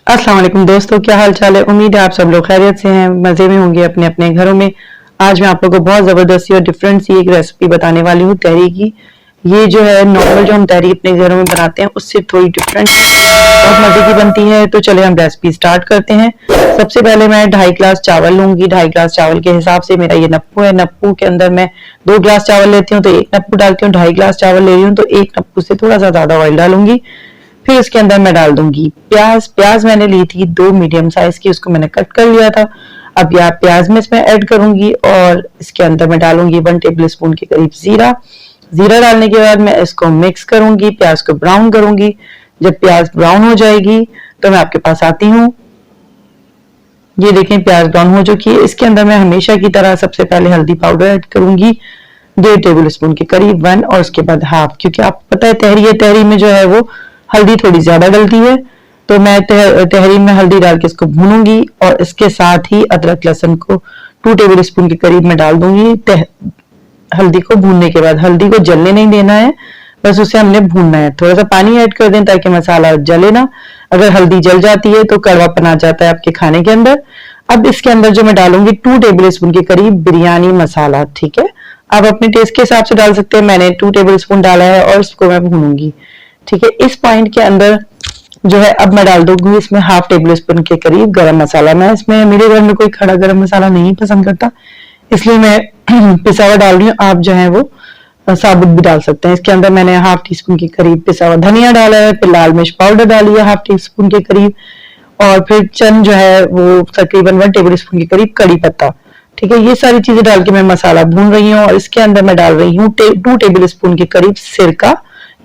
अस्सलाम वालेकुम दोस्तों, क्या हाल चाल है। उम्मीद है आप सब लोग खैरियत से हैं, मजे में होंगे अपने अपने घरों में। आज मैं आप लोगों को बहुत जबरदस्ती और डिफरेंट सी एक रेसिपी बताने वाली हूँ तहरी की। ये जो है नॉर्मल जो हम तहरी अपने घरों में बनाते हैं उससे थोड़ी डिफरेंट है, बहुत मजे की बनती है। तो चले हम रेसिपी स्टार्ट करते हैं। सबसे पहले मैं 2.5 गिलास चावल लूंगी। 2.5 गिलास चावल के हिसाब से मेरा ये नप्पू है। नप्पू के अंदर मैं 2 गिलास चावल लेती हूँ तो 1 नप्पू डालती हूँ। 2.5 गिलास चावल ले रही हूँ तो 1 नप्पू से थोड़ा सा ज्यादा ऑयल डालूंगी। फिर इसके अंदर मैं डाल दूंगी प्याज। प्याज मैंने ली थी 2 मीडियम साइज की, उसको मैंने कट कर लिया था। अब यह प्याज में इसमें ऐड करूंगी और इसके अंदर मैं डालूंगी 1 टेबल स्पून के करीब जीरा। जीरा डालने के बाद मैं इसको मिक्स करूंगी, प्याज को ब्राउन करूंगी। जब प्याज ब्राउन हो जाएगी तो मैं आपके पास आती हूँ। ये देखें प्याज ब्राउन हो चुकी है। इसके अंदर मैं हमेशा की तरह सबसे पहले हल्दी पाउडर ऐड करूंगी 1.5 टेबल स्पून के करीब 1, और उसके बाद हाफ, क्योंकि आपको पता है तहरी है, तहरी में जो है वो हल्दी थोड़ी ज्यादा डलती है। तो मैं तहरी में हल्दी डाल के इसको भूनूंगी और इसके साथ ही अदरक लहसुन को 2 टेबल स्पून के करीब मैं डाल दूंगी। हल्दी को भूनने के बाद, हल्दी को जलने नहीं देना है, बस उसे हमने भूनना है। थोड़ा सा पानी ऐड कर दें ताकि मसाला जले ना। अगर हल्दी जल जाती है तो कड़वापन आ जाता है आपके खाने के अंदर। अब इसके अंदर जो मैं डालूंगी 2 टेबल स्पून के करीब बिरयानी मसाला, ठीक है। आप अपने टेस्ट के हिसाब से डाल सकते हैं, मैंने 2 टेबल स्पून डाला है और इसको मैं भूनूंगी, ठीक है। इस पॉइंट के अंदर जो है अब मैं डाल दूंगी इसमें हाफ टेबल स्पून के करीब गरम मसाला। मैं इसमें, मेरे घर में कोई खड़ा गरम मसाला नहीं पसंद करता, इसलिए मैं पिसा हुआ डाल रही हूँ। आप जो है वो साबुत भी डाल सकते हैं। इसके अंदर मैंने हाफ टी स्पून के करीब पिसा हुआ धनिया डाला है, फिर लाल मिर्च पाउडर डाली है हाफ टी स्पून के करीब, और फिर चंद जो है वो तकरीबन 1 टेबल स्पून के करीब कड़ी पत्ता, ठीक है। ये सारी चीजें डाल के मैं मसाला भून रही हूँ। और इसके अंदर मैं डाल रही हूँ 2 टेबल स्पून के करीब सिरका।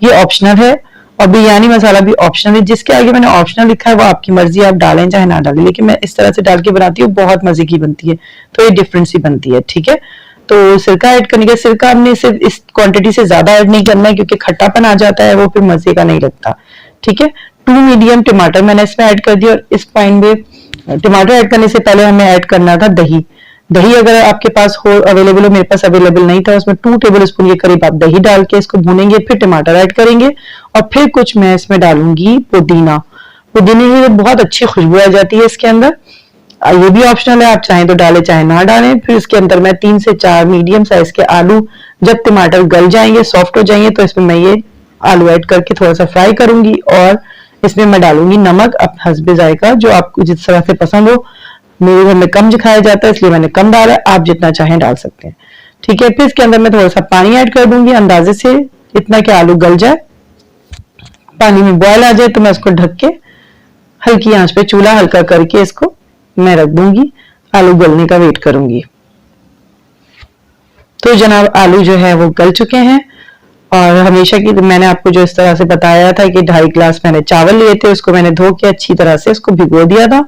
ये ऑप्शनल है और बिरयानी मसाला भी ऑप्शनल है। जिसके आगे मैंने ऑप्शनल लिखा है वो आपकी मर्जी, आप डालें चाहे ना डालें, लेकिन मैं इस तरह से डाल के बनाती हूँ, बहुत मजे की बनती है। तो ये डिफरेंट सी बनती है, ठीक है। तो सिरका ऐड करने के, सिरका हमने सिर्फ इस क्वांटिटी से ज्यादा ऐड नहीं करना है क्योंकि खट्टापन आ जाता है, वो फिर मजे का नहीं लगता, ठीक है। 2 मीडियम टमाटर मैंने इसमें ऐड कर दिया। और इस पॉइंट में टमाटर ऐड करने से पहले हमें ऐड करना था दही। दही अगर आपके पास हो, अवेलेबल हो, मेरे पास अवेलेबल नहीं था, उसमें 2 टेबल स्पून के करीब आप दही डाल के इसको भूनेंगे, फिर टमाटर ऐड करेंगे और फिर कुछ मैं इसमें डालूंगी पुदीना। पुदीने की बहुत अच्छी खुशबू आ जाती है इसके अंदर। ये भी ऑप्शनल है, आप चाहें तो डालें चाहे ना डालें। फिर इसके अंदर मैं 3 से 4 मीडियम साइज के आलू, जब टमाटर गल जाएंगे, सॉफ्ट हो जाएंगे, तो इसमें मैं ये आलू ऐड करके थोड़ा सा फ्राई करूंगी और इसमें मैं डालूंगी नमक अब हस्बे जायका, जो आपको जिस तरह से पसंद हो। मेरे घर में कम खाया जाता है इसलिए मैंने कम डाला, आप जितना चाहें डाल सकते हैं, ठीक है। फिर इसके अंदर मैं थोड़ा सा पानी ऐड कर दूंगी अंदाजे से, इतना कि आलू गल जाए। पानी में बॉयल आ जाए तो मैं इसको ढक के हल्की आंच पे चूल्हा हल्का करके इसको मैं रख दूंगी, आलू गलने का वेट करूंगी। तो जनाब आलू जो है वो गल चुके हैं। और हमेशा की मैंने आपको जो इस तरह से बताया था कि 2.5 गिलास मैंने चावल लिए थे, उसको मैंने धो के अच्छी तरह से उसको भिगो दिया था।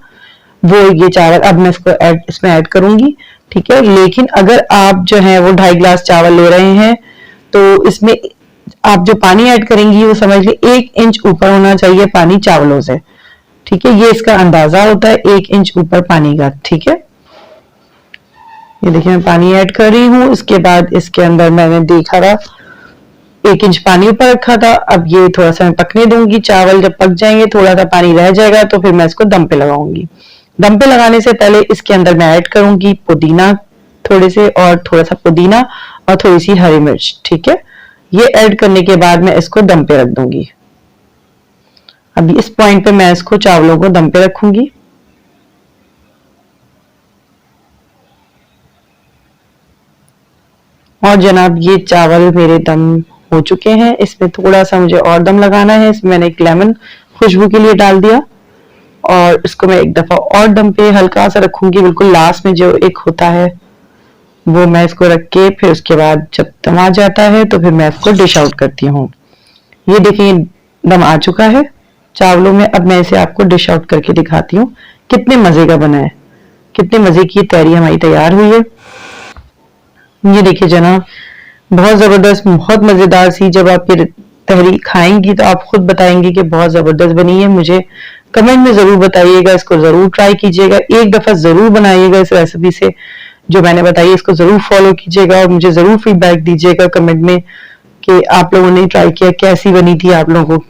वो ये चावल अब मैं इसको इसमें ऐड करूंगी, ठीक है। लेकिन अगर आप जो है वो 2.5 गिलास चावल ले रहे हैं तो इसमें आप जो पानी ऐड करेंगी वो समझ ली 1 इंच ऊपर होना चाहिए पानी चावलों से, ठीक है। ये इसका अंदाजा होता है 1 इंच ऊपर पानी का, ठीक है। ये देखिए मैं पानी ऐड कर रही हूँ। इसके बाद इसके अंदर मैंने देखा था 1 इंच पानी ऊपर रखा था। अब ये थोड़ा सा मैं पकने दूंगी। चावल जब पक जाएंगे, थोड़ा सा पानी रह जाएगा, तो फिर मैं इसको दम पे लगाऊंगी। दम पे लगाने से पहले इसके अंदर मैं ऐड करूंगी पुदीना थोड़े से, और थोड़ा सा पुदीना और थोड़ी सी हरी मिर्च, ठीक है। ये ऐड करने के बाद मैं इसको दम पे रख दूंगी। अभी इस पॉइंट पे मैं इसको चावलों को दम पे रखूंगी। और जनाब ये चावल मेरे दम हो चुके हैं। इसमें थोड़ा सा मुझे और दम लगाना है। इसमें मैंने एक लेमन खुशबू के लिए डाल दिया और इसको मैं एक दफा और दम पे हल्का सा रखूंगी। बिल्कुल लास्ट में जो एक होता है वो मैं इसको रख के, फिर उसके बाद जब दम आ जाता है तो फिर मैं इसको डिश आउट करती हूँ। ये देखिए दम आ चुका है चावलों में। अब मैं इसे आपको डिश आउट करके दिखाती हूँ कितने मजे का बना है, कितने मजे की तैयारी हमारी तैयार हुई है। ये देखिए जनाब बहुत जबरदस्त, बहुत मजेदार सी। जब आप ये तहरी खाएंगी तो आप खुद बताएंगी कि बहुत जबरदस्त बनी है। मुझे कमेंट में जरूर बताइएगा, इसको जरूर ट्राई कीजिएगा, एक दफा जरूर बनाइएगा इस रेसिपी से। जो मैंने बताई इसको जरूर फॉलो कीजिएगा और मुझे जरूर फीडबैक दीजिएगा कमेंट में कि आप लोगों ने ट्राई किया, कैसी बनी थी, आप लोगों को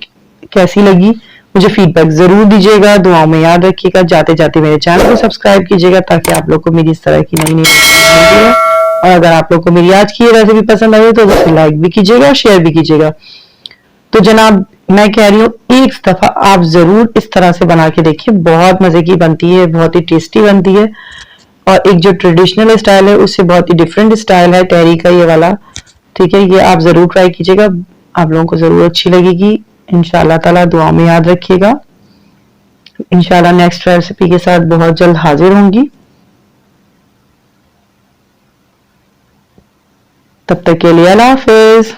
कैसी लगी। मुझे फीडबैक जरूर दीजिएगा, दुआओं में याद रखिएगा। जाते जाते मेरे चैनल को सब्सक्राइब कीजिएगा ताकि आप लोग को मेरी इस तरह की नई नई रेसिपी मिलती है। और अगर आप लोग को मेरी आज की ये रेसिपी पसंद आई तो उसे लाइक भी कीजिएगा और शेयर भी कीजिएगा। तो जनाब मैं कह रही हूँ एक दफा आप जरूर इस तरह से बना के देखिए, बहुत मजे की बनती है, बहुत ही टेस्टी बनती है। और एक जो ट्रेडिशनल स्टाइल है उससे बहुत ही डिफरेंट स्टाइल है तहरी का ये वाला। ठीक है, ये आप जरूर ट्राई कीजिएगा, आप लोगों को जरूर अच्छी लगेगी। इंशाल्लाह ताला दुआ में याद रखिएगा। इंशाल्लाह नेक्स्ट रेसिपी के साथ बहुत जल्द हाजिर होंगी। तब तक के लिए अल्लाह हाफिज।